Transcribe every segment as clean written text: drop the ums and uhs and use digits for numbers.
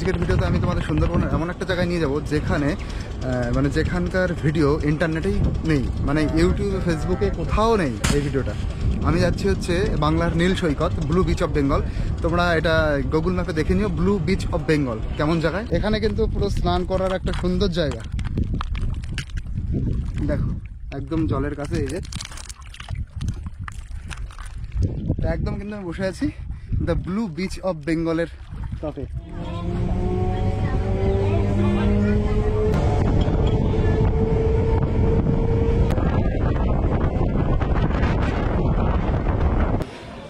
আজকের ভিডিওতে আমি তোমাদের সুন্দরবনের এমন একটা জায়গায় নিয়ে যাব যেখানে মানে যেখানকার ভিডিও ইন্টারনেটেই নেই, মানে ইউটিউবে ফেসবুকে কোথাও নেই। এই ভিডিওটা আমি যাচ্ছি হচ্ছে বাংলার নীল সৈকত, ব্লু বিচ অফ বেঙ্গল। তোমরা এটা গুগল ম্যাপে দেখে নিও, ব্লু বিচ অফ বেঙ্গল কেমন জায়গায়। এখানে কিন্তু পুরো স্নান করার একটা সুন্দর জায়গা, দেখো একদম জলের কাছে। এই যে একদম কিন্তু আমি বসে আছি দ্য ব্লু বিচ অফ বেঙ্গলের টপে।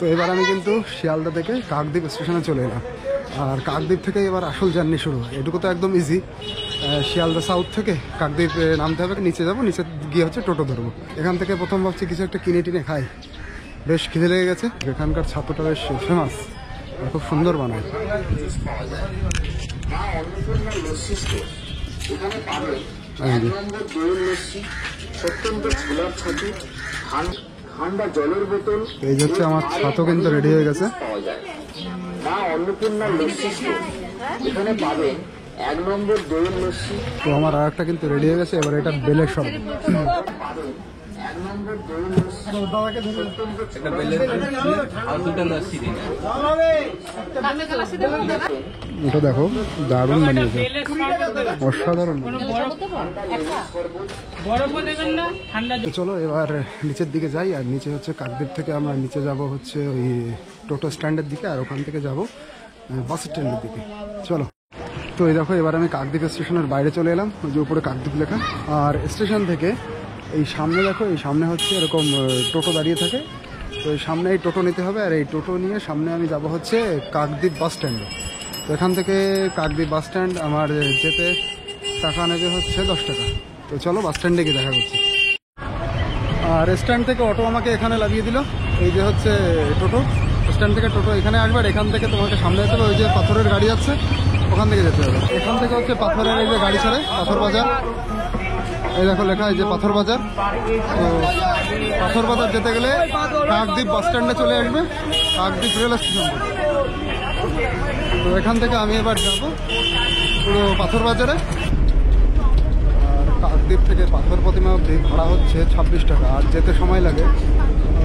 তো এবার আমি কিন্তু শিয়ালদা থেকে কাকদ্বীপ স্টেশনে চলে এলাম, আর কাকদ্বীপ থেকে এবার আসল জার্নি শুরু। এটুকু তো একদম ইজি, শিয়ালদা সাউথ থেকে কাকদ্বীপ নামতে হবে, নিচে যাবো, নিচে গিয়ে হচ্ছে টোটো ধরবো। এখান থেকে প্রথম ভাবছি কিছু একটা কিনে টিনে খাই, বেশ খিদে লেগে গেছে। এখানকার ছাতুটা বেশ ফেমাস, খুব সুন্দর বানায়। এই হচ্ছে আমার ছাতু কিন্তু রেডি হয়ে গেছে। তো আমার আর একটা কিন্তু রেডি হয়ে গেছে, এবার এটা বেলের শরবত। এটা দেখো দারুণ বানিয়েছে, অসাধারণ। চলো এবার নিচের দিকে যাই, আর নিচে হচ্ছে কাকদ্বীপ থেকে আমরা নিচে যাব হচ্ছে ওই টোটো স্ট্যান্ডের দিকে, আর ওখান থেকে যাব বাস স্ট্যান্ডের দিকে। চলো। তো এই দেখো এবার আমি কাকদ্বীপ স্টেশনের বাইরে চলে এলাম, ওই যে উপরে কাকদ্বীপ লেখা। আর স্টেশন থেকে এই সামনে দেখো, এই সামনে হচ্ছে এরকম টোটো দাঁড়িয়ে থাকে। তো এই সামনে এই টোটো নিতে হবে, আর এই টোটো নিয়ে সামনে আমি যাব হচ্ছে কাকদ্বীপ বাস স্ট্যান্ডে। তো এখান থেকে কাকদ্বীপ বাস স্ট্যান্ড আমার যেতে টাকা নেবে হচ্ছে 10 টাকা। তো চলো বাস স্ট্যান্ডে গিয়ে দেখা করছি। আর স্ট্যান্ড থেকে অটো আমাকে এখানে লাগিয়ে দিল। এই যে হচ্ছে টোটো, স্ট্যান্ড থেকে টোটো এখানে আসবে, আর এখান থেকে তোমাকে সামনে যেতে হবে, ওই যে পাথরের গাড়ি আছে ওখান থেকে যেতে হবে। এখান থেকে হচ্ছে পাথরের এই যে গাড়ি ছাড়ে, পাথর বাজার। এই দেখো লেখা, এই যে পাথর বাজার। তো পাথর বাজার যেতে গেলে কাকদ্বীপ বাস স্ট্যান্ডে চলে আসবে, কাকদ্বীপ রেল স্টেশন। তো এখান থেকে আমি এবার যাব পুরো পাথর বাজারে। আর কাকদ্বীপ থেকে পাথর প্রতিমা অবধি ভাড়া হচ্ছে 26 টাকা, আর যেতে সময় লাগে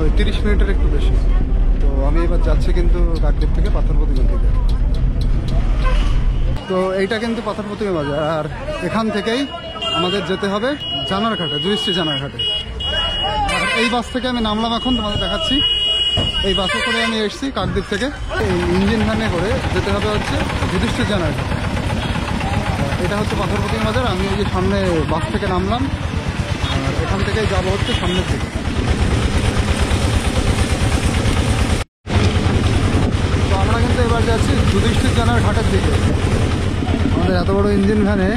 ওই 30 মিনিটের একটু বেশি। তো আমি এবার যাচ্ছি কিন্তু কাকদ্বীপ থেকে পাথর প্রতিমা দিকে। তো এইটা কিন্তু পাথর প্রতিমা বাজার, আর এখান থেকেই আমাদের যেতে হবে জানারঘাটে, যুধিষ্ঠির জানারঘাটে। আর এই বাস থেকে আমি নামলাম, এখন তোমাদের দেখাচ্ছি। এই বাসে করে আমি এসেছি কাকদ্বীপ থেকে, এই ইঞ্জিন ভ্যানে করে যেতে হবে হচ্ছে যুধিষ্ঠির জানারঘাট। এটা হচ্ছে পাথর প্রতিমা বাজার। আমি ওই যে সামনে বাস থেকে নামলাম, আর এখান থেকেই যাবো হচ্ছে সামনের দিকে। তো আমরা কিন্তু এবার যাচ্ছি যুধিষ্ঠির জানারঘাটের দিকে। আমাদের এত বড় ইঞ্জিন ভ্যানে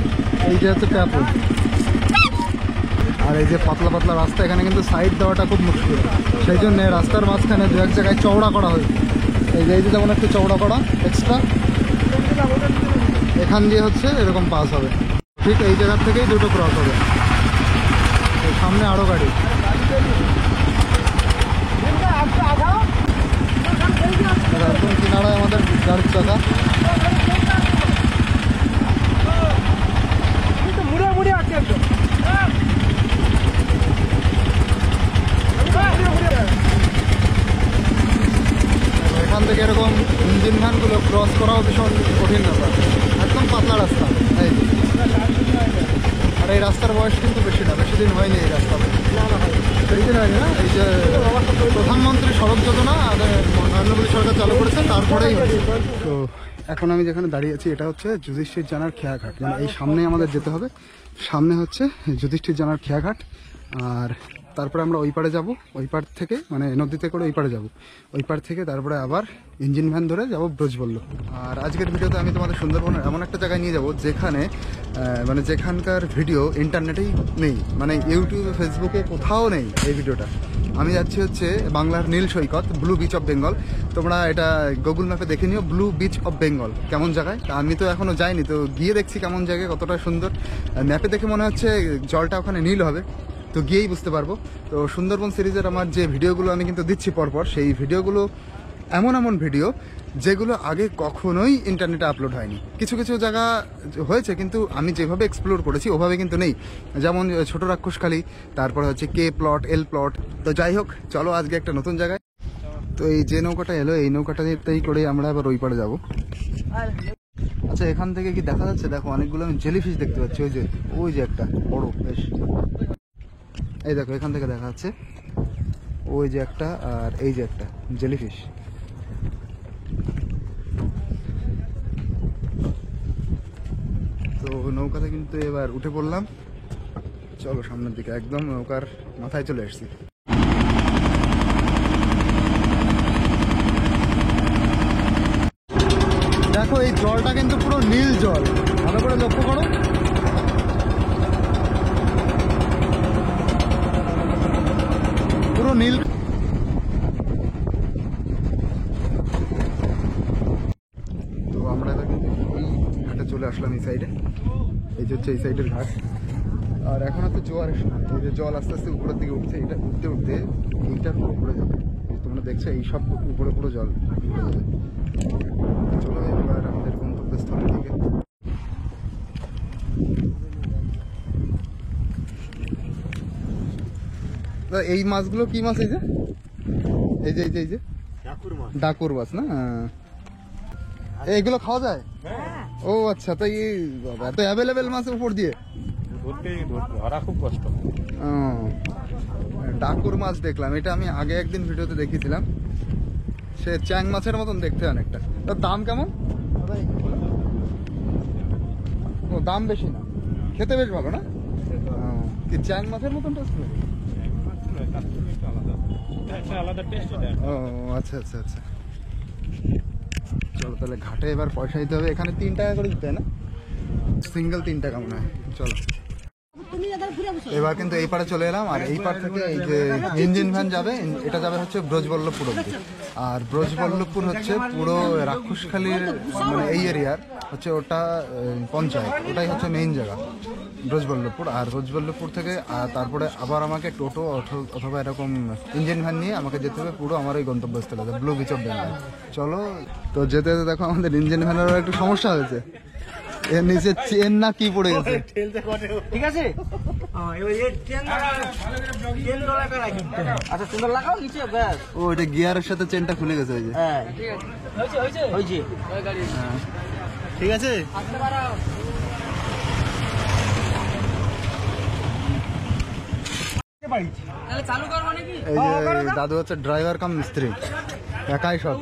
এই যে হচ্ছে ট্যাপ, আর এই যে পাতলা পাতলা রাস্তা, এখানে কিন্তু সাইড দেওয়াটা খুব মুশকিল। সেই জন্য রাস্তার মাঝখানে দু এক জায়গায় চওড়া করা হয়েছে। এই যে যেমন একটু চওড়া করা এক্সট্রা, এখান দিয়ে হচ্ছে এরকম পাস হবে। ঠিক এই জায়গার থেকেই দুটো ক্রস হবে, সামনে আরও গাড়ি। একদম কিনারায় আমাদের গাড়ির চাকা। এখান থেকে এরকম ইঞ্জিন ভ্যানগুলো ক্রস করাও ভীষণ কঠিন ব্যাপার, একদম পাতলা রাস্তা। এই আর এই রাস্তার বয়স কিন্তু বেশি না, বেশি দিন হয়নি এই রাস্তা, বেশি দিন হয়নি না। এই যে প্রধানমন্ত্রী সড়ক যোজনা নরেন্দ্র মোদী সরকার চালু করেছে, তারপরেই হয়েছে। তো এখন আমি যেখানে দাঁড়িয়ে আছি এটা হচ্ছে যুধিষ্ঠির জানার খেয়াঘাট, মানে এই সামনে আমাদের যেতে হবে। সামনে হচ্ছে যুধিষ্ঠির জানার খেয়াঘাট, আর তারপরে আমরা ওই পারে যাবো, ওই পার থেকে মানে নদীতে করে ওই পারে যাবো, ওই পার থেকে তারপরে আবার ইঞ্জিন ভ্যান ধরে যাবো ব্রজবল্লভ। আর আজকের ভিডিওতে আমি তোমাদের সুন্দরবনের এমন একটা জায়গায় নিয়ে যাব যেখানে মানে যেখানকার ভিডিও ইন্টারনেটেই নেই, মানে ইউটিউবে ফেসবুকে কোথাও নেই। এই ভিডিওটা আমি যাচ্ছি হচ্ছে বাংলার নীল সৈকত, ব্লু বিচ অফ বেঙ্গল। তোমরা এটা গুগল ম্যাপে দেখে নিও, ব্লু বিচ অফ বেঙ্গল কেমন জায়গায়। আমি তো এখনো যাইনি, তো গিয়ে দেখছি কেমন জায়গায়, কতটা সুন্দর। ম্যাপে দেখে মনে হচ্ছে জলটা ওখানে নীল হবে, তো গিয়েই বুঝতে পারবো। তো সুন্দরবন সিরিজের আমার যে ভিডিওগুলো আমি কিন্তু দিচ্ছি পরপর, সেই ভিডিওগুলো এমন ভিডিও যেগুলো আগে কখনোই ইন্টারনেটে আপলোড হয়নি। কিছু কিছু জায়গা হয়েছে, কিন্তু আমি যেভাবে এক্সপ্লোর করেছি ওভাবে কিন্তু নেই। যেমন ছোট রাক্ষসখালী, তারপরে হচ্ছে কে প্লট, এল প্লট। তো যাই হোক, চলো আজকে একটা নতুন জায়গায়। তো এই যে নৌকাটা এলো, এই নৌকাটাতেই করে আমরা আবার ওই পাড়ে যাবো। আচ্ছা, এখান থেকে কি দেখা যাচ্ছে? দেখো অনেকগুলো আমি জেলিফিশ দেখতে পাচ্ছি। ওই যে একটা বড় বেশ, এই দেখো এখান থেকে দেখা যাচ্ছে। ওই যে একটা, আর এই যে একটা জেলিফিশ। তো নৌকাতে কিন্তু এবার উঠে পড়লাম। চলো সামনের দিকে, একদম নৌকার মাথায় চলে এসেছি। দেখো এই জলটা কিন্তু পুরো নীল জল, ভালো করে লক্ষ্য করো। পুরো নীল। তো আমরা এবার কিন্তু এই ঘাটে চলে আসলাম, এই সাইডে। এই যে হচ্ছে এই সাইডের ঘাট। আর এখন হচ্ছে জোয়ারের সময়, এই যে জল আস্তে আস্তে উপরের দিকে উঠছে। এটা উঠতে উঠতে এইটার উপরে যাবে, তোমরা দেখছো এই সব উপরে পুরো জল উঠে যাবে। চলো এবার আমাদের গন্তব্যস্থলের দিকে। এই মাছগুলো কি মাছ? এই যে ডাকুর মাছ না? এইগুলো খাওয়া যায়? ও আচ্ছা, তো এই এত অ্যাভেলেবেল মাছ উপর দিয়ে ধরা খুব কষ্ট। ডাকুর মাছ দেখলাম, এটা আমি আগে একদিন ভিডিওতে দেখেছিলাম। সে চ্যাং মাছের মতন দেখতে অনেকটা। তার দাম কেমন? ও দাম বেশি না, খেতে বেশ ভালো না? কি চ্যাং মাছের মতন টেস্ট? ও আচ্ছা আচ্ছা আচ্ছা। চলো তাহলে ঘাটে এবার পয়সা দিতে হবে। এখানে 3 টাকা করে দিতে হয় না? সিঙ্গেল 3 টাকা মনে হয়। চলো এবার কিন্তু এই পারে চলে এলাম। আর এই পার থেকে এই যে ইঞ্জিন ভ্যান যাবে, এটা যাবে হচ্ছে ব্রজবল্লভপুর অব্দি। আর ব্রজবল্লভপুর হচ্ছে পুরো রাক্ষসখালীর মানে এই এরিয়ার হচ্ছে ওটা পঞ্চায়েত, ওটাই হচ্ছে মেইন জায়গা ব্রজবল্লভপুর। আর ব্রজবল্লভপুর থেকে তারপরে আবার আমাকে টোটো অথবা এরকম ইঞ্জিন ভ্যান নিয়ে আমাকে যেতে হবে পুরো আমার ওই গন্তব্যস্থলে, ব্লু বিচ অফ বেঙ্গল। চলো, তো যেতে যেতে দেখো আমাদের ইঞ্জিন ভ্যানেরও একটু সমস্যা হয়েছে। এর নিচে চেন না কি পড়ে গেছে, ঠিক আছে? ও এটা গিয়ারের সাথে চেনটা খুলে গেছে। ওই যে ঠিক আছে। এই যে দাদু হচ্ছে ড্রাইভার কাম মিস্ত্রি, একাই সব।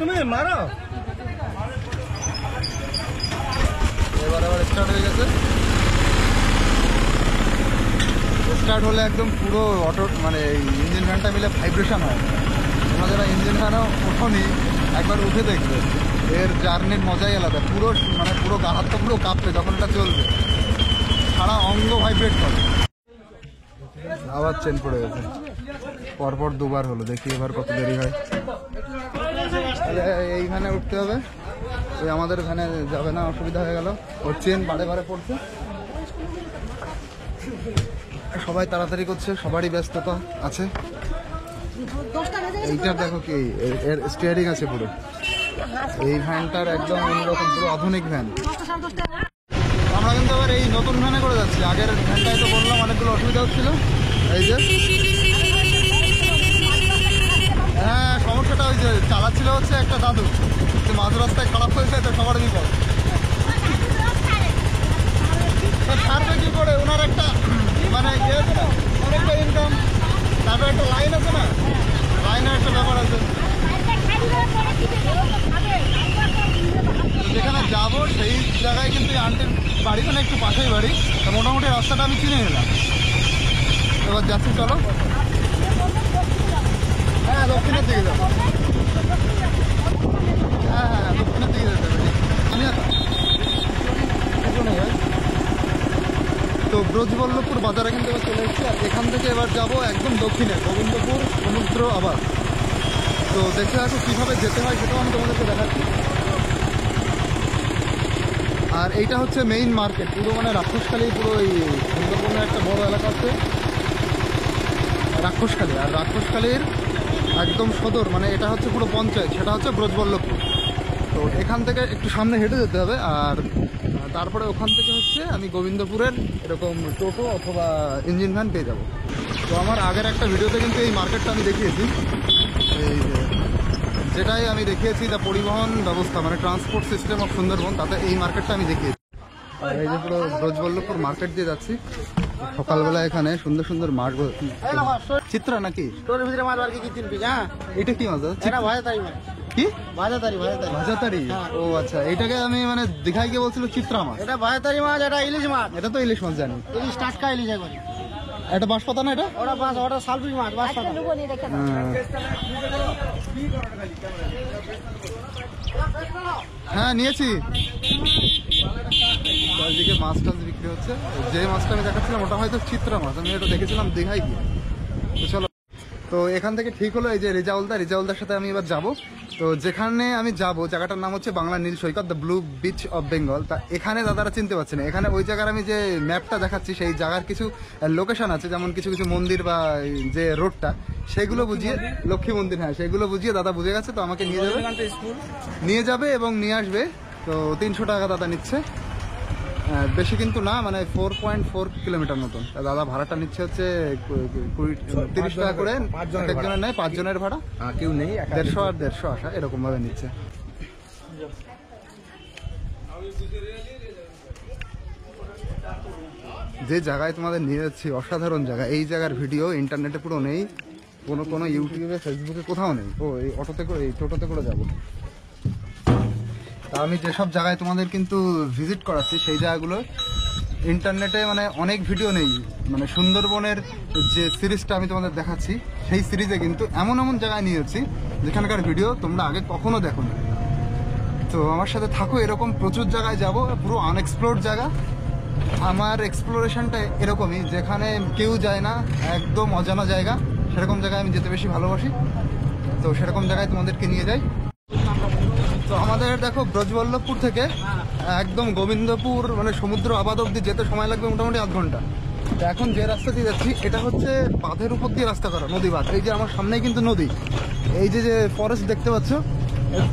তুমি মারো। এবার স্টার্ট হয়ে গেছে। স্টার্ট হলে একদম পুরো অটো মানে ইঞ্জিন ফ্যানটা মিলে ভাইব্রেশন হয়। তোমরা যারা ইঞ্জিন ফ্যানও ওঠোনি একবার উঠে দেখবে, এর জার্নির মজাই আলাদা। পুরো মানে পুরো গা হাত তো পুরো কাঁপবে যখন এটা চলবে, সারা অঙ্গ ভাইব্রেট করে। আবার চেন পড়ে গেছে, পরপর দুবার হলো। দেখি এবার কত দেরি হয়। তাহলে এই ভ্যানে উঠতে হবে, ওই আমাদের ভ্যানে যাবে না, অসুবিধা হয়ে গেল। ওর চেন বারে বারে পড়ছে, সবাই তাড়াতাড়ি করছে, সবারই ব্যস্ততা আছে। এইটার দেখো কি এর স্টিয়ারিং আছে পুরো, এই ভ্যানটার একদম অন্যরকম, পুরো আধুনিক ভ্যান। আমরা কিন্তু আবার এই নতুন ভ্যানে করে যাচ্ছি। আগের ভ্যানটাই তো বললাম অনেকগুলো অসুবিধা হচ্ছিল। এই যে হ্যাঁ, সমস্যাটা ওই যে চালাচ্ছিল হচ্ছে একটা দাদু, মাঝ রাস্তায় খারাপ হয়েছে, তো সবার বিপদ। ছাড়বে কি করে? ওনার একটা মানে অনেকটা ইনকাম, তারপর একটা লাইন আছে না, লাইনের একটা ব্যাপার আছে। যেখানে যাবো সেই জায়গায় কিন্তু আন্টির বাড়ি মানে একটু পাশেই বাড়ি, তো মোটামুটি রাস্তাটা আমি চিনে নিলাম। এবার যাচ্ছি, চলো। হ্যাঁ, দক্ষিণের দিকে যাবো। হ্যাঁ, দক্ষিণের দিকে যেতে হবে। তো ব্রজবল্লভপুর বাজারে কিন্তু এবার চলে এসেছি। আর এখান থেকে এবার যাব একদম দক্ষিণে গোবিন্দপুর সমুদ্র আবার। তো দেখতে থাকো কীভাবে যেতে হয়, সেটাও আমি তোমাদেরকে দেখাচ্ছি। আর এইটা হচ্ছে মেইন মার্কেট, পুরো মানে রাক্ষসখালী, পুরো এই সুন্দরবনের একটা বড় এলাকা আছে রাক্ষসখালী। আর রাক্ষসখালীর একদম সদর, মানে এটা হচ্ছে পুরো পঞ্চায়েত, সেটা হচ্ছে ব্রজবল্লভপুর। তো এখান থেকে একটু সামনে হেঁটে যেতে হবে, আর তারপরে ওখান থেকে হচ্ছে আমি গোবিন্দপুরের এরকম টোটো অথবা ইঞ্জিন ভ্যান পেয়ে যাব। তো আমার আগের একটা ভিডিওতে কিন্তু এই মার্কেটটা আমি দেখিয়েছি, এই যেটাই আমি দেখিয়েছি দ্য পরিবহন ব্যবস্থা, মানে ট্রান্সপোর্ট সিস্টেম অফ সুন্দরবন, তাতে এই মার্কেটটা আমি দেখিয়েছি। আর এই যে পুরো ব্রজবল্লভপুর মার্কেট দিয়ে যাচ্ছি সকালবেলা। এখানে সুন্দর সুন্দর মাছ, চিত্রা নাকি তোর ভিতরে মাছ আর কি 3 পিস। হ্যাঁ, এটা কি মাছ? এটা ভাজাতারি মাছ। কি ভাজাতারি? ভাজাতারি? ও আচ্ছা, এটাকে আমি মানে দেখাই গিয়ে বলছিল চিত্রা মাছ। এটা ভাজাতারি মাছ, এটা ইলিশ মাছ। এটা তো ইলিশ মাছ জানি। ইলিশ টাটকা ইলিশ একবারে। এটা বাঁশপাতা না এটা? ওটা সালপিস মাছ, বাঁশপাতা। হ্যাঁ নিয়েছি। চারদিকে মাছ টাছ বিক্রি হচ্ছে। যে মাছটা আমি দেখাচ্ছিলাম ওটা হয়তো চিত্রা মাছ, আমি এটা দেখেছিলাম দীঘায় গিয়ে। তো চলো, তো এখান থেকে ঠিক হলো এই যে রেজাউলদার সাথে আমি এবার যাব। তো যেখানে আমি যাব জায়গাটার নাম হচ্ছে বাংলা নীল সৈকত, the blue beach of Bengal. তা এখানে দাদারা চিনতে পারছে না, এখানে ওই জায়গার আমি যে ম্যাপটা দেখাচ্ছি সেই জায়গার কিছু লোকেশন আছে, যেমন কিছু কিছু মন্দির বা যে রোডটা, সেগুলো বুঝিয়ে, লক্ষ্মী মন্দির, হ্যাঁ সেগুলো বুঝিয়ে দাদা বুঝে গেছে। তো আমাকে নিয়ে যাবে এবং নিয়ে আসবে। তো 300 টাকা দাদা নিচ্ছে, বেশি কিন্তু না, মানে 4.4 কিলোমিটার মতন। দাদা ভাড়াটা নিচ্ছে হচ্ছে 30 টাকা করে একজনের নেয়, 5 জনের ভাড়া, কেউ নেই, 150 আর 150 আসা এরকম ভাবে নিচ্ছে। যে জায়গায় তোমাদের নিয়ে যাচ্ছি অসাধারণ জায়গা, এই জায়গার ভিডিও ইন্টারনেটে পুরো নেই, কোনো ইউটিউবে ফেসবুকে কোথাও নেই। ও এই অটোতে করে, এই টোটোতে করে যাবো। তা আমি যেসব জায়গায় তোমাদের কিন্তু ভিজিট করাচ্ছি সেই জায়গাগুলো ইন্টারনেটে মানে অনেক ভিডিও নেই। মানে সুন্দরবনের যে সিরিজটা আমি তোমাদের দেখাচ্ছি সেই সিরিজে কিন্তু এমন এমন জায়গায় নিয়ে যাচ্ছি যেখানকার ভিডিও তোমরা আগে কখনো দেখোনি। তো আমার সাথে থাকো, এরকম প্রচুর জায়গায় যাব, পুরো আনএক্সপ্লোরড জায়গা। আমার এক্সপ্লোরেশনটা এরকমই, যেখানে কেউ যায় না, একদম অজানা জায়গা, সেরকম জায়গায় আমি যেতে বেশি ভালোবাসি। তো সেরকম জায়গায় তোমাদেরকে নিয়ে যাই। তো আমাদের দেখো ব্রজবল্লভপুর থেকে একদম গোবিন্দপুর মানে সমুদ্র আবাদ অব্দি যেতে সময় লাগবে মোটামুটি 1 ঘন্টা। তো এখন যে রাস্তা দিয়ে যাচ্ছি এটা হচ্ছে বাঁধের উপর দিয়ে রাস্তা করা, নদী বাঁধ। এই যে আমার সামনেই কিন্তু নদী, এই যে যে ফরেস্ট দেখতে পাচ্ছ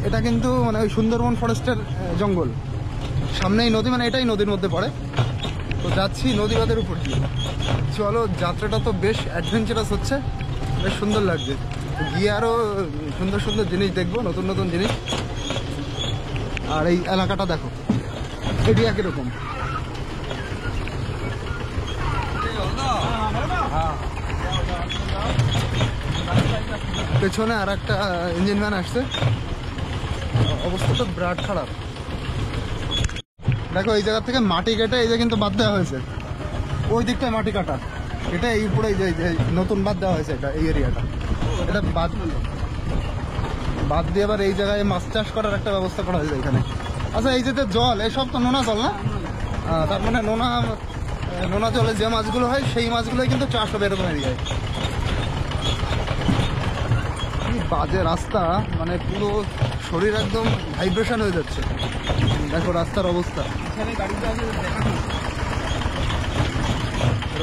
এটা কিন্তু মানে ওই সুন্দরবন ফরেস্টের জঙ্গল, সামনেই নদী, মানে এটাই নদীর মধ্যে পড়ে। তো যাচ্ছি নদী বাঁধের উপর দিয়ে। চলো, যাত্রাটা তো বেশ অ্যাডভেঞ্চারাস হচ্ছে, বেশ সুন্দর লাগছে। গিয়ে আরও সুন্দর সুন্দর জিনিস দেখবো, নতুন নতুন জিনিস। আর এই এলাকাটা দেখো, এটি একই রকম। পেছনে আর একটা ইঞ্জিন ভ্যান আসছে, অবস্থা তো বিরাট খারাপ। দেখো এই জায়গা থেকে মাটি কেটে এই যে কিন্তু বাদ দেওয়া হয়েছে, ওই দিকটায় মাটি কাটা, এটা এই উপরে এই যে নতুন বাদ দেওয়া হয়েছে, এটা এই এরিয়াটা, এটা বাদ দিয়ে এবার এই জায়গায় মাছ চাষ করার একটা ব্যবস্থা করা হয়েছে এখানে। আচ্ছা, এই যে জল, এসব তো নোনা জল না? তার মানে নোনা জলে যে মাছগুলো হয় সেই মাছগুলোই কিন্তু চাষ হবে এরকম এরিয়ায়। কি বাজে রাস্তা, মানে পুরো শরীর একদম ভাইব্রেশন হয়ে যাচ্ছে। দেখো রাস্তার অবস্থা,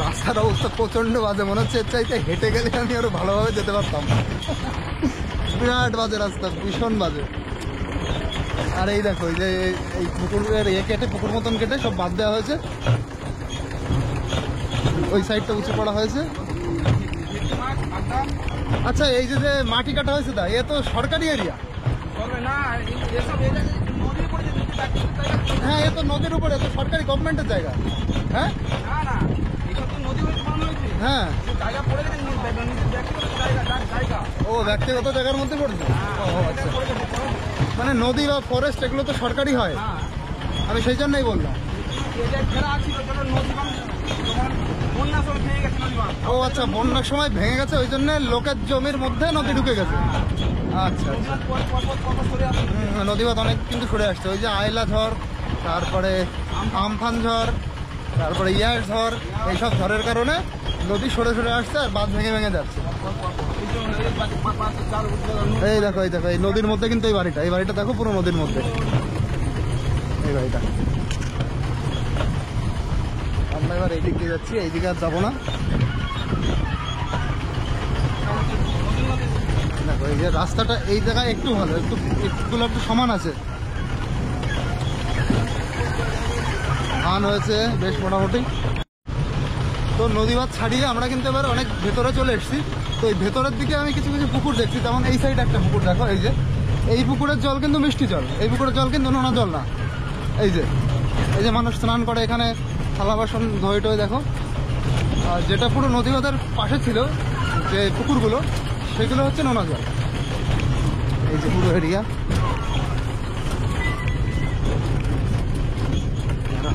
রাস্তার অবস্থা প্রচন্ড বাজে, মনে হচ্ছে এর চাইতে হেঁটে গেলে আমি আরো ভালোভাবে যেতে পারতাম। বিরাট বাজে রাস্তা, ভীষণ বাজে। আর এই দেখো এই যে এই পুকুরের কেটে, পুকুর মতন কেটে সব বাদ দেওয়া হয়েছে, ওই সাইডটা উঁচু করা হয়েছে। আচ্ছা, এই যে যে মাটি কাটা হয়েছে তা এ তো সরকারি এরিয়া? হ্যাঁ, এ তো নদীর উপরে, তো সরকারি গভর্নমেন্টের জায়গা। হ্যাঁ হ্যাঁ, ও ব্যক্তিগত জায়গার মধ্যে পড়ছে। ও আচ্ছা, মানে নদী বা ফরেস্ট এগুলো তো সরকারি হয়, আমি সেই জন্যই বললাম। ও আচ্ছা, বন্যার সময় ভেঙে গেছে, ওই জন্য লোকের জমির মধ্যে নদী ঢুকে গেছে। আচ্ছা আচ্ছা, নদীবাদ অনেক কিন্তু সরে আসছে, ওই যে আয়লা ঝড়, তারপরে আমফান ঝড়, তারপরে ইয়ার ঝড়, এইসব ঝড়ের কারণে নদী সরে সরে আসছে আর বাঁধ ভেঙে ভেঙে যাচ্ছে। এই দেখো এই দেখো, এই নদীর মধ্যে কিন্তু এই বাড়িটা দেখো, পুরো নদীর মধ্যে এই বাড়িটা। আমরা এবার এই দিক দিয়ে যাচ্ছি, এইদিকে আর যাবো না। দেখো এই যে রাস্তাটা এই জায়গায় একটু ভালো, একটুগুলো একটু সমান আছে, ধান হয়েছে বেশ মোটামুটি। তো নদী বাঁধ ছাড়িয়ে আমরা কিন্তু এবার অনেক ভেতরে চলে এসেছি। তো এই ভেতরের দিকে আমি কিছু কিছু পুকুর দেখছি, যেমন এই সাইডে একটা পুকুর দেখো, এই যে এই পুকুরের জল কিন্তু মিষ্টি জল, এই পুকুরের জল কিন্তু নোনা জল না। এই যে মানুষ স্নান করে এখানে, থালা বাসন ধোয় টোয় দেখো। আর যেটা পুরো নদী বাঁধের পাশে ছিল যে পুকুরগুলো, সেগুলো হচ্ছে নোনা জল। এই যে পুরো এরিয়া,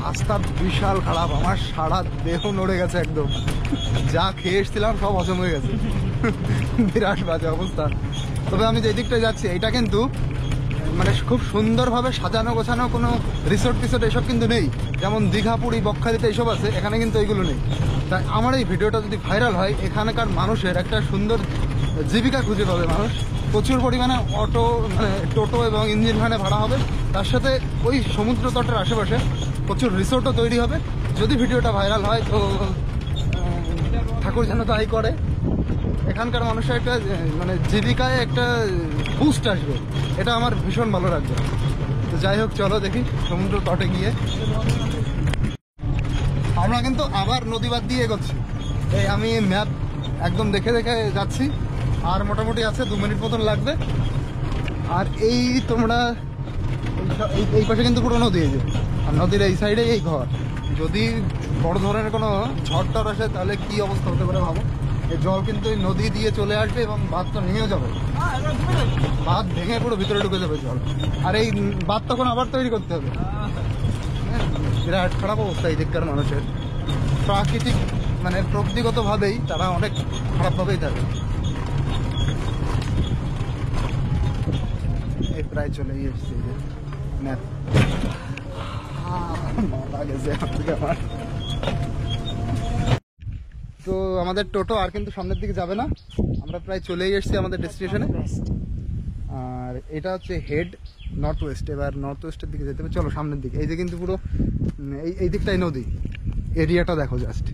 রাস্তা বিশাল খারাপ, আমার সারা দেহ নড়ে গেছে একদম, যা খেয়ে এসেছিলাম সব হজম হয়ে গেছে, বিরাট বাজে অবস্থা। তবে আমি যে দিকটা যাচ্ছি এটা কিন্তু মানে খুব সুন্দরভাবে সাজানো গোছানো, কোনো রিসোর্ট টিসোর্ট এসব কিন্তু নেই, যেমন দীঘা পুরী বকখালিতে এইসব আছে, এখানে কিন্তু এইগুলো নেই। তাই আমার এই ভিডিওটা যদি ভাইরাল হয়, এখানকার মানুষের একটা সুন্দর জীবিকা খুঁজে পাবে মানুষ, প্রচুর পরিমাণে অটো মানে টোটো এবং ইঞ্জিন ভ্যানে ভাড়া হবে, তার সাথে ওই সমুদ্র তটের আশেপাশে প্রচুর রিসোর্টও তৈরি হবে। যদি ভিডিওটা ভাইরাল হয় তো ঠাকুর যেন তাই করে, এখানকার মানুষের একটা মানে জীবিকায় একটা বুস্ট আসবে, এটা আমার ভীষণ ভালো লাগবে। তো যাই হোক, চলো দেখি সমুদ্র তটে গিয়ে। আমরা কিন্তু আবার নদী বাঁধ দিয়ে এগোচ্ছি, এই আমি ম্যাপ একদম দেখে দেখে যাচ্ছি, আর মোটামুটি আছে 2 মিনিট মতন লাগবে। আর এই তোমরা এই পাশে কিন্তু পুরো নদী, এই যে, আর নদীর এই সাইডে এই ঘর। যদি বড় ধরনের কোনো ঝড় টড় আসে তাহলে কি অবস্থা হতে পারে ভাবো। এই জল কিন্তু এই নদী দিয়ে চলে আসবে এবং বাঁধ তো ভেঙেও যাবে, বাঁধ ভেঙে পুরো ভিতরে ঢুকে যাবে জল, আর এই বাঁধ তখন আবার তৈরি করতে হবে। বিরাট খারাপ অবস্থা এই দিককার মানুষের, প্রাকৃতিক মানে প্রকৃতিগতভাবেই তারা অনেক খারাপভাবেই থাকে। এই প্রায় চলে এসেছে ম্যাপ, তো আমাদের টোটো আর কিন্তু সামনের দিকে যাবে না, আমরা প্রায় চলেই এসেছি আমাদের ডেস্টিনেশনে। আর এটা হচ্ছে হেড নর্থ ওয়েস্ট, এবার নর্থ ওয়েস্টের দিকে যেতে হবে। চলো সামনের দিকে, এই যে কিন্তু পুরো এই দিকটাই নদী, এরিয়াটা দেখো, জাস্ট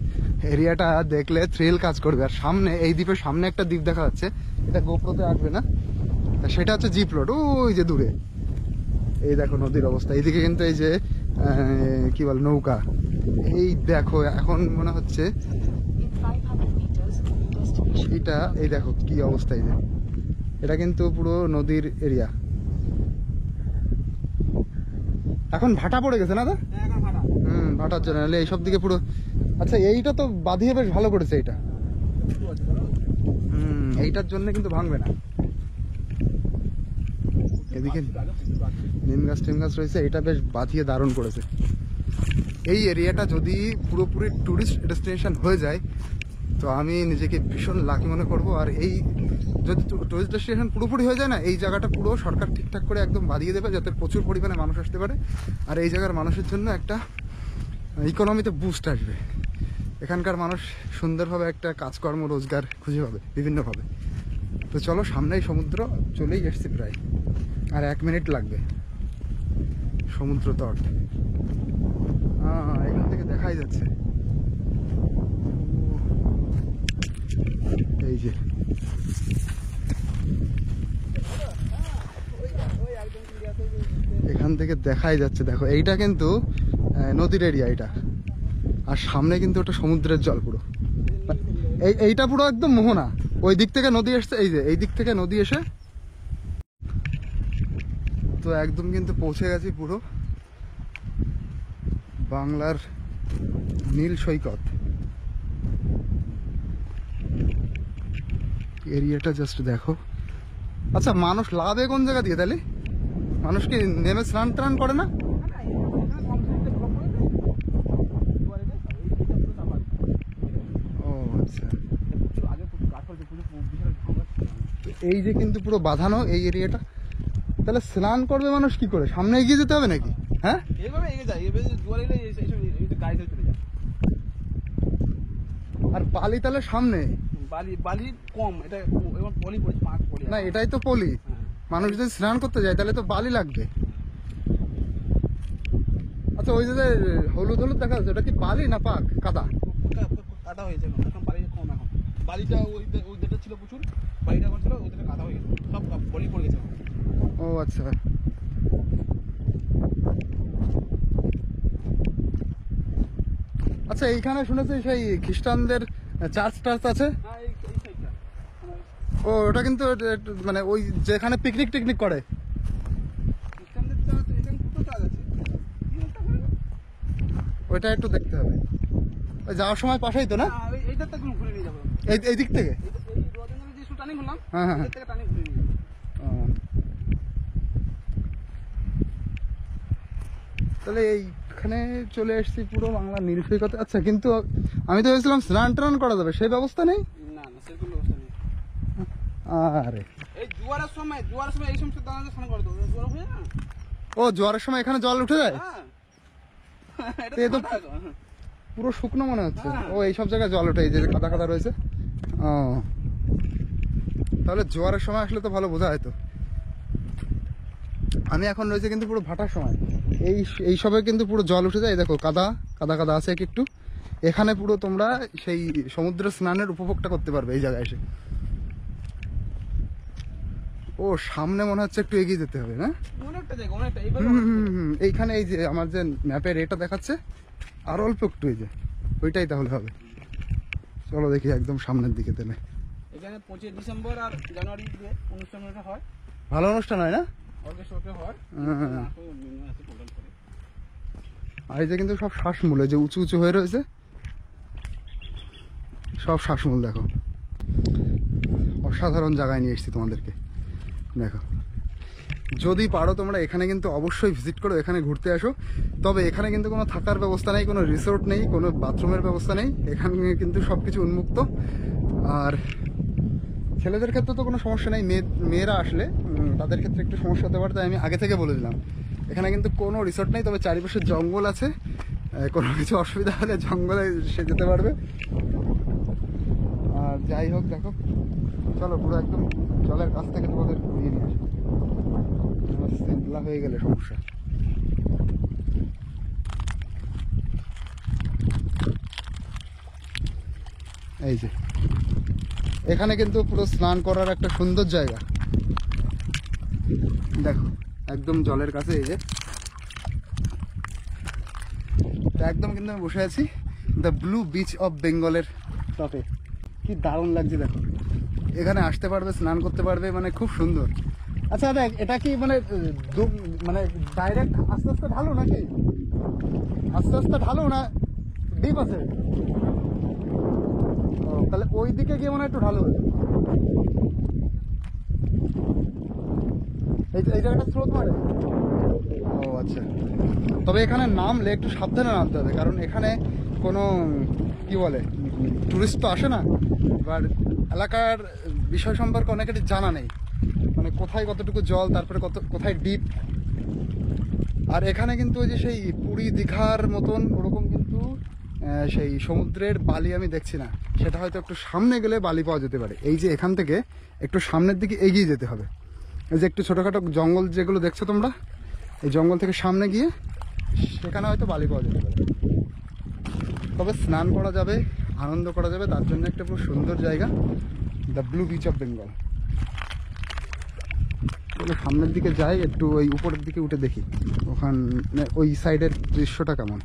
এরিয়াটা দেখলে থ্রিল কাজ করবে। আর সামনে এই দ্বীপের সামনে একটা দ্বীপ দেখা যাচ্ছে, এটা গোপ্রোতে আসবে না, সেটা হচ্ছে জিপ রোড, ওই যে দূরে। এই দেখো নদীর অবস্থা, এইদিকে কিন্তু এই যে কি বল নৌকা, এই দেখো এখন মনে হচ্ছে এটা, এই দেখো কি অবস্থা, এই যে এটা কিন্তু পুরো নদীর এরিয়া। এখন ভাটা পড়ে গেছে না দা? ভাটার জন্য, নাহলে এইসব দিকে পুরো। আচ্ছা এইটা তো বাঁধিয়ে বেশ ভালো করেছে এইটা, এইটার জন্য কিন্তু ভাঙবে না। এদিকে নিম গাছ টিম গাছ রয়েছে, এটা বেশ বাঁধিয়ে দারুণ করেছে। এই এরিয়াটা যদি পুরোপুরি টুরিস্ট ডেস্টিনেশন হয়ে যায় তো আমি নিজেকে ভীষণ লাকি মনে করব। আর এই যদি টুরিস্ট ডেস্টিনেশন পুরোপুরি হয়ে যায় না, এই জায়গাটা পুরো সরকার ঠিকঠাক করে একদম বাঁধিয়ে দেবে, যাতে প্রচুর পরিমাণে মানুষ আসতে পারে। আর এই জায়গার মানুষের জন্য একটা ইকোনমিতে বুস্ট আসবে, এখানকার মানুষ সুন্দরভাবে একটা কাজকর্ম রোজগার খুঁজে পাবে বিভিন্নভাবে। তো চলো, সামনেই সমুদ্র, চলেই এসছি প্রায়, আর 1 মিনিট লাগবে সমুদ্র তট। এখান থেকে দেখাই যাচ্ছে, এই যে এখান থেকে দেখাই যাচ্ছে, দেখো এইটা কিন্তু নদীর এরিয়া এটা, আর সামনে কিন্তু ওটা সমুদ্রের জল পুরো। এইটা পুরো একদম মোহনা, ওই দিক থেকে নদী এসছে, এই যে এই দিক থেকে নদী এসে তো একদম কিন্তু পৌঁছে গেছি পুরো বাংলার নীল সৈকত। এরিয়াটা জাস্ট দেখো। আচ্ছা মানুষ লাভে কোন জায়গা দিয়ে, তাহলে মানুষ কি নেমে স্নান টান করে না? ও আচ্ছা, এই যে কিন্তু পুরো বাঁধানো এই এরিয়াটা, তাহলে স্নান করবে মানুষ কি করে? সামনে এগিয়ে যেতে হবে নাকি? হ্যাঁ, আর বালি তাহলে সামনে, বালি কম, এটা পলি পড়েছে, পাঁচ পলি না এটাই তো পলি। মানুষ যদি স্নান করতে যায় তাহলে তো বালি লাগবে। আচ্ছা ওই যে হলুদ হলুদ দেখা যাচ্ছে, ওটা কি বালি না পাক কাদা? কাটা হয়েছে, এখন বালি কম এখন। বালিটা ওই দিকটা ছিল প্রচুর, বালিটা এখন ছিল ওইটা কাদা হয়ে গেছে, সব বলি পড়ে গেছে। ও আচ্ছা, আচ্ছা এইখানে শুনেছি সেই খ্রিস্টানদের চার্চ টার্চ আছে। হ্যাঁ এই সাইডটা ও ওটা কিন্তু মানে ওই যেখানে পিকনিক টিকনিক করে। খ্রিস্টানদের চার্চ, এখানে দুটো চার্চ আছে। ওইটা একটু দেখতে হবে, ওই যাওয়ার সময় পাশেই তো না? হ্যাঁ এইটা তো ঘুরে নিয়ে যাবো। এই দিক থেকে? এই রজনীর যে টানি ঘুরলাম, হ্যাঁ হ্যাঁ এর থেকে টানি ঘুরে নিয়ে যাবো। ও। তাহলে এইখানে চলে এসেছি পুরো বাংলা নীলসৈকতে। আচ্ছা কিন্তু আমি তো ভেবেছিলাম স্নান টান করা যাবে, সেই ব্যবস্থা নেই? না না সেরকম ব্যবস্থা নেই। আরে এই জোয়ারের সময় এই সমস্ত দানা স্নান করে তো জোয়ার হয়ে না। ও জোয়ারের সময় এখানে জল উঠে যায়? হ্যাঁ এ তো পুরো শুকনো মনে হচ্ছে। ও এইসব জায়গায় জল ওঠে, এই যে কাদা কাদা রয়েছে। ও তাহলে জোয়ারের সময় আসলে তো ভালো বোঝা যেত। আমি এখন রয়েছে কিন্তু পুরো ভাটার সময়, এই সবে কিন্তু পুরো জল উঠে যায়। দেখো কাদা কাদা কাদা আছে একটু। এখানে পুরো তোমরা সেই সমুদ্র স্নানের উপভোগটা করতে পারবে এই জায়গায় এসে। ও সামনে মনে হচ্ছে একটু এগিয়ে যেতে হবে না? অনেকটা জায়গা, অনেকটা এইভাবে এইখানে এই যে আমার যে ম্যাপের এটা দেখাচ্ছে আর অল্প একটু, এই যে ওইটাই তাহলে হবে। চলো দেখি একদম সামনের দিকে তাহলে। এখানে 25 ডিসেম্বর আর জানুয়ারিতে অনুষ্ঠানটা হয়, ভালো অনুষ্ঠান হয় না? অর্কেস্ট্রা হয়। হ্যাঁ। আর এই যে কিন্তু সব শ্বাসমূল, এই যে উঁচু উঁচু হয়ে রয়েছে সব শ্বাসমূল। দেখো অসাধারণ জায়গায় নিয়ে এসেছি তোমাদেরকে। দেখো যদি পারো তোমরা এখানে কিন্তু অবশ্যই ভিজিট করো, এখানে ঘুরতে আসো। তবে এখানে কিন্তু কোনো থাকার ব্যবস্থা নেই, কোনো রিসোর্ট নেই, কোনো বাথরুমের ব্যবস্থা নেই। এখানে কিন্তু সবকিছু উন্মুক্ত। আর ছেলেদের ক্ষেত্রে তো কোনো সমস্যা নেই, মেয়েরা আসলে তাদের ক্ষেত্রে একটু সমস্যা হতে পারে, তাই আমি আগে থেকে বলে দিলাম। এখানে কিন্তু কোনো রিসোর্ট নেই, তবে চারিপাশে জঙ্গল আছে, কোনো কিছু অসুবিধা হলে জঙ্গলে সে যেতে পারবে। আর যাই হোক দেখো, চলো পুরো একদম জলের কাছ থেকে তোমাদের ঘুরিয়ে নিয়ে আসি। সেন্টলা হয়ে গেলে সমস্যা। এই যে এখানে কিন্তু পুরো স্নান করার একটা সুন্দর জায়গা। দেখো একদম জলের কাছে, এই যে একদম কিন্তু আমি বসে আছি দ্য ব্লু বিচ অফ বেঙ্গলের টপে। কি দারুণ লাগছে দেখো। এখানে আসতে পারবে, স্নান করতে পারবে, মানে খুব সুন্দর। আচ্ছা দেখ, এটা কি মানে মানে ডাইরেক্ট আস্তে আস্তে ঢালু নাকি? আস্তে আস্তে ঢালু না ডিপ আছে? ও তাহলে ওই দিকে গিয়ে মনে হয় একটু ঢালু। এই জায়গাটা স্রোত মারে। ও আচ্ছা, তবে এখানে নামলে একটু সাবধানে নামতে হবে, কারণ এখানে কোনো কি বলে টুরিস্ট তো আসে না। এবার এলাকার বিষয় সম্পর্কে অনেকেরই জানা নেই, মানে কোথায় কতটুকু জল, তারপরে কোথায় ডিপ। আর এখানে কিন্তু ওই যে সেই পুরী দীঘার মতন ওরকম কিন্তু সেই সমুদ্রের বালি আমি দেখছি না। সেটা হয়তো একটু সামনে গেলে বালি পাওয়া যেতে পারে। এই যে এখান থেকে একটু সামনের দিকে এগিয়ে যেতে হবে। এই যে একটু ছোটোখাটো জঙ্গল যেগুলো দেখছো তোমরা, এই জঙ্গল থেকে সামনে গিয়ে সেখানে হয়তো বালি পাওয়া যেতে পারে। তবে স্নান করা যাবে, আনন্দ করা যাবে, তার জন্য একটা পুরো সুন্দর জায়গা the blue beach of Bengal. তাহলে সামনের দিকে যাই, একটু ওই উপরের দিকে উঠে দেখি ওখানে ওই সাইডের দৃশ্যটা কেমন।